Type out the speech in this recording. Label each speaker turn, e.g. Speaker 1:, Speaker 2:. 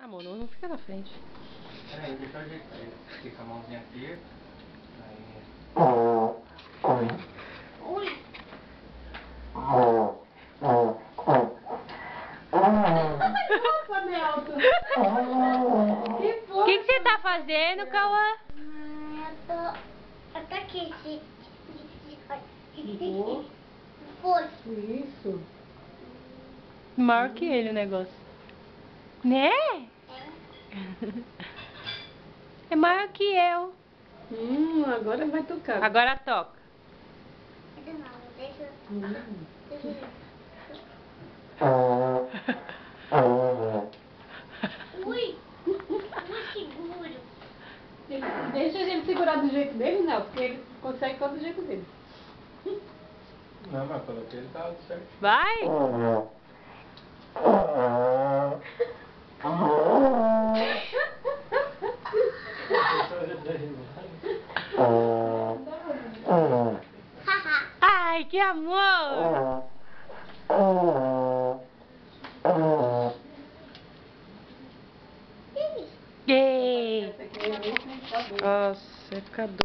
Speaker 1: Amor, não fica na frente.
Speaker 2: Peraí, deixa eu ajeitar ele. Fica a mãozinha aqui. Aí.
Speaker 3: Ui!
Speaker 4: Opa, Nelson!
Speaker 1: O que você tá fazendo, Cauã?
Speaker 3: Eu tô aqui.
Speaker 4: Foi.
Speaker 3: Foi.
Speaker 4: Isso.
Speaker 1: Maior que ele o negócio. Né? É maior que eu.
Speaker 4: Agora vai tocar.
Speaker 1: Agora toca.
Speaker 3: Não, deixa Ui! Ui, seguro.
Speaker 4: Deixa ele segurar do jeito dele, não, porque ele consegue todo do jeito dele.
Speaker 2: Não, mas pelo que ele tá certo.
Speaker 1: Vai! Ai, que amor! Ei! Nossa, fica doido.